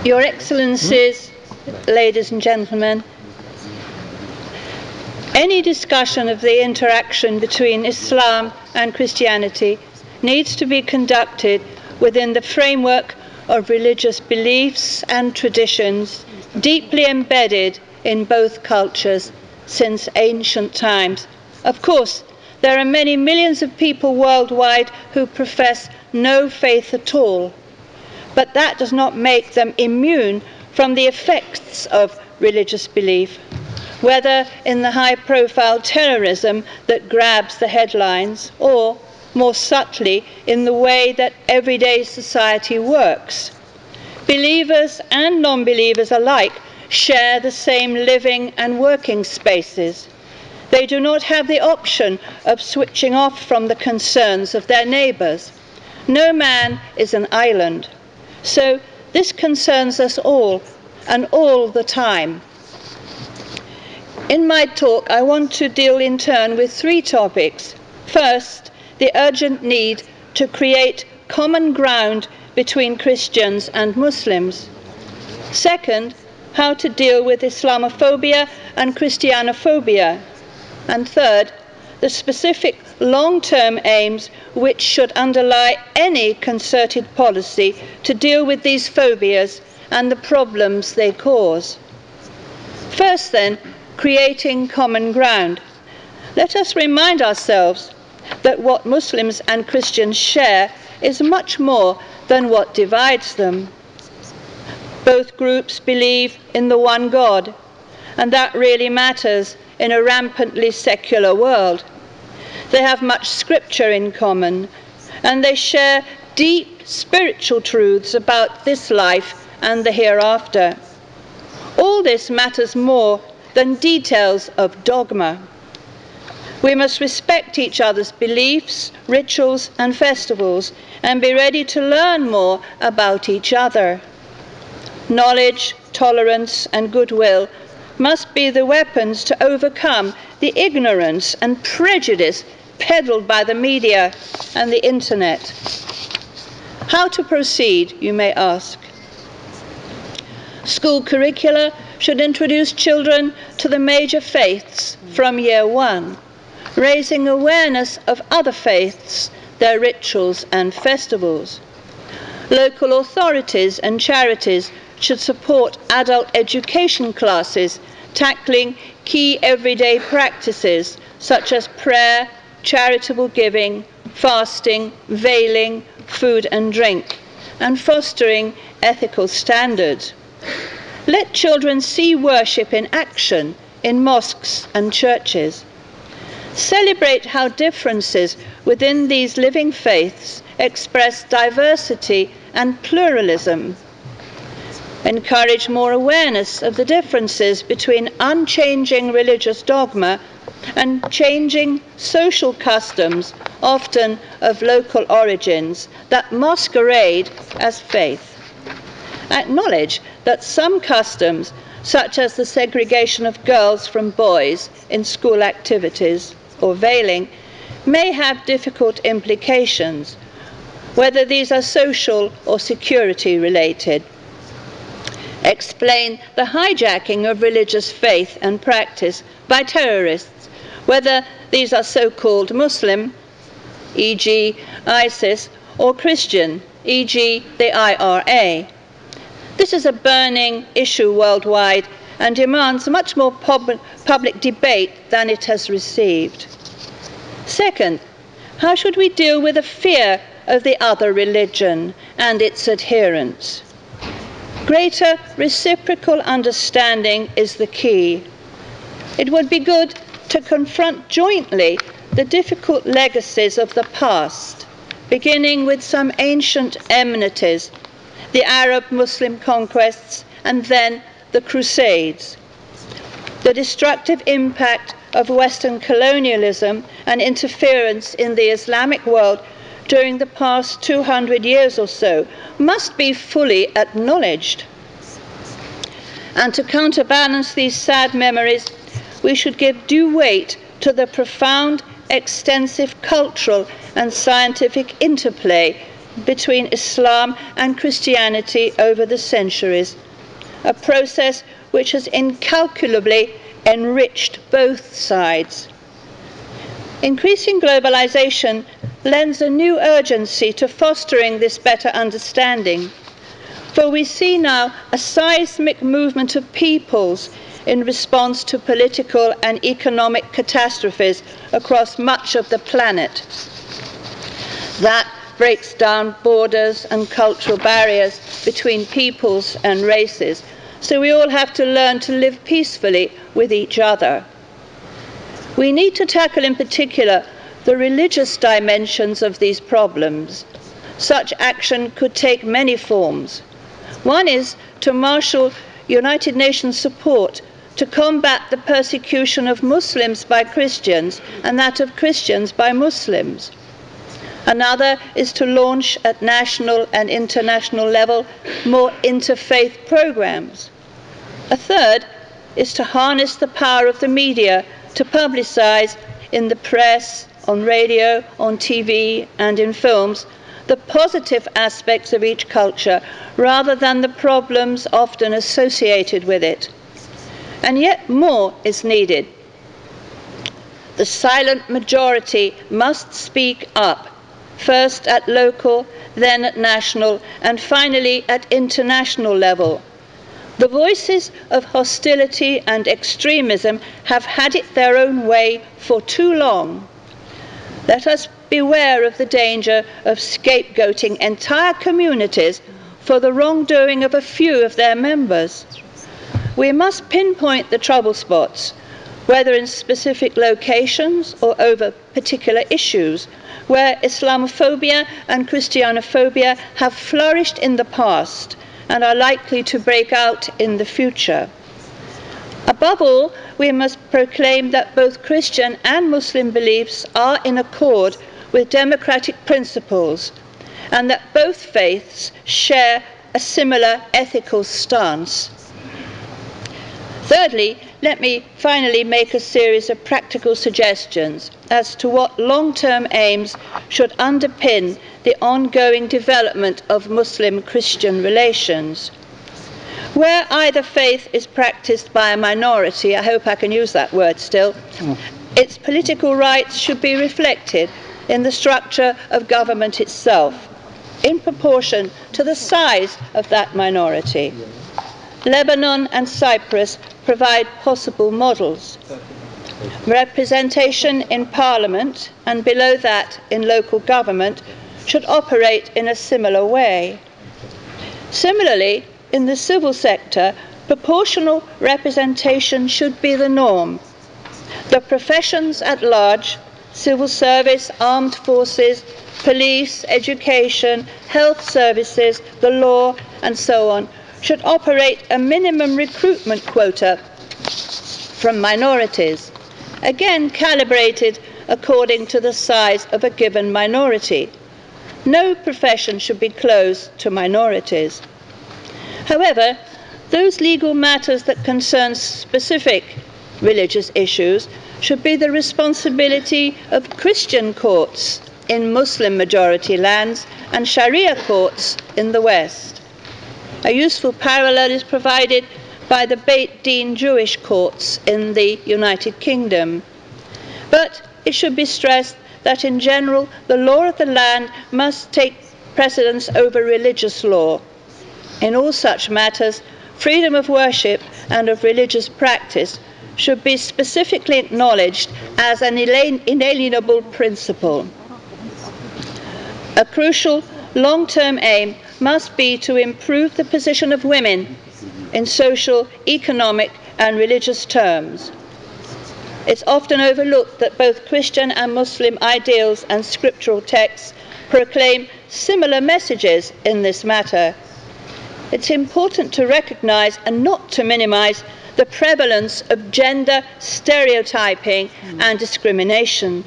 Your Excellencies, ladies and gentlemen, any discussion of the interaction between Islam and Christianity needs to be conducted within the framework of religious beliefs and traditions deeply embedded in both cultures since ancient times. Of course, there are many millions of people worldwide who profess no faith at all, but that does not make them immune from the effects of religious belief, whether in the high-profile terrorism that grabs the headlines or, more subtly, in the way that everyday society works. Believers and non-believers alike share the same living and working spaces. They do not have the option of switching off from the concerns of their neighbours. No man is an island. So this concerns us all, and all the time. In my talk, I want to deal in turn with three topics. First, the urgent need to create common ground between Christians and Muslims. Second, how to deal with Islamophobia and Christianophobia. And third, the specific long-term aims which should underlie any concerted policy to deal with these phobias and the problems they cause. First then, creating common ground. Let us remind ourselves that what Muslims and Christians share is much more than what divides them. Both groups believe in the one God, and that really matters in a rampantly secular world. They have much scripture in common, and they share deep spiritual truths about this life and the hereafter. All this matters more than details of dogma. We must respect each other's beliefs, rituals, and festivals, and be ready to learn more about each other. Knowledge, tolerance, and goodwill must be the weapons to overcome the ignorance and prejudice peddled by the media and the internet. How to proceed, you may ask. School curricula should introduce children to the major faiths from year one, raising awareness of other faiths, their rituals and festivals. Local authorities and charities should support adult education classes tackling key everyday practices such as prayer, charitable giving, fasting, veiling, food and drink, and fostering ethical standards. Let children see worship in action in mosques and churches. Celebrate how differences within these living faiths express diversity and pluralism. Encourage more awareness of the differences between unchanging religious dogma and changing social customs, often of local origins, that masquerade as faith. Acknowledge that some customs, such as the segregation of girls from boys in school activities or veiling, may have difficult implications, whether these are social or security related. Explain the hijacking of religious faith and practice by terrorists, whether these are so-called Muslim, e.g. ISIS, or Christian, e.g. the IRA. This is a burning issue worldwide and demands much more public debate than it has received. Second, how should we deal with the fear of the other religion and its adherents? Greater reciprocal understanding is the key. It would be good to confront jointly the difficult legacies of the past, beginning with some ancient enmities, the Arab-Muslim conquests, and then the Crusades. The destructive impact of Western colonialism and interference in the Islamic world during the past 200 years or so must be fully acknowledged. And to counterbalance these sad memories, we should give due weight to the profound, extensive cultural and scientific interplay between Islam and Christianity over the centuries, a process which has incalculably enriched both sides. Increasing globalization lends a new urgency to fostering this better understanding, for we see now a seismic movement of peoples in response to political and economic catastrophes across much of the planet. That breaks down borders and cultural barriers between peoples and races, so we all have to learn to live peacefully with each other. We need to tackle in particular the religious dimensions of these problems. Such action could take many forms. One is to marshal United Nations support to combat the persecution of Muslims by Christians and that of Christians by Muslims. Another is to launch at national and international level more interfaith programs. A third is to harness the power of the media to publicize in the press, on radio, on TV, and in films the positive aspects of each culture rather than the problems often associated with it. And yet more is needed. The silent majority must speak up, first at local, then at national, and finally at international level. The voices of hostility and extremism have had it their own way for too long. Let us beware of the danger of scapegoating entire communities for the wrongdoing of a few of their members. We must pinpoint the trouble spots, whether in specific locations or over particular issues, where Islamophobia and Christianophobia have flourished in the past and are likely to break out in the future. Above all, we must proclaim that both Christian and Muslim beliefs are in accord with democratic principles and that both faiths share a similar ethical stance. Thirdly, let me finally make a series of practical suggestions as to what long-term aims should underpin the ongoing development of Muslim-Christian relations. Where either faith is practiced by a minority, I hope I can use that word still, its political rights should be reflected in the structure of government itself, in proportion to the size of that minority. Lebanon and Cyprus provide possible models. Representation in Parliament and below that in local government should operate in a similar way. Similarly, in the civil sector, proportional representation should be the norm. The professions at large, civil service, armed forces, police, education, health services, the law, and so on, should operate a minimum recruitment quota from minorities, again calibrated according to the size of a given minority. No profession should be closed to minorities. However, those legal matters that concern specific religious issues should be the responsibility of Christian courts in Muslim-majority lands and Sharia courts in the West. A useful parallel is provided by the Beit Din Jewish courts in the United Kingdom. But it should be stressed that in general the law of the land must take precedence over religious law. In all such matters, freedom of worship and of religious practice should be specifically acknowledged as an inalienable principle. A crucial long-term aim must be to improve the position of women in social, economic, and religious terms. It's often overlooked that both Christian and Muslim ideals and scriptural texts proclaim similar messages in this matter. It's important to recognize and not to minimize the prevalence of gender stereotyping and discrimination.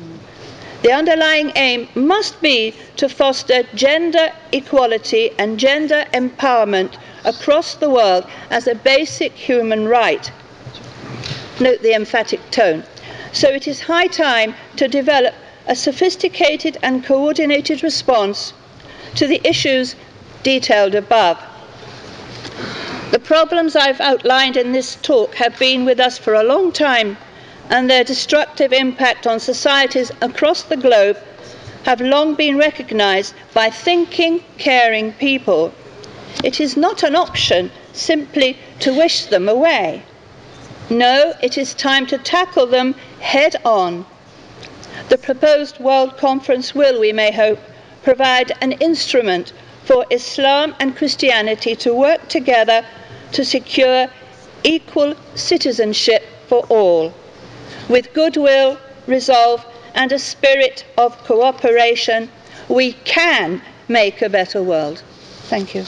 The underlying aim must be to foster gender equality and gender empowerment across the world as a basic human right. Note the emphatic tone. So it is high time to develop a sophisticated and coordinated response to the issues detailed above. The problems I've outlined in this talk have been with us for a long time, and their destructive impact on societies across the globe have long been recognized by thinking, caring people. It is not an option simply to wish them away. No, it is time to tackle them head on. The proposed World Conference will, we may hope, provide an instrument for Islam and Christianity to work together to secure equal citizenship for all. With goodwill, resolve, and a spirit of cooperation, we can make a better world. Thank you.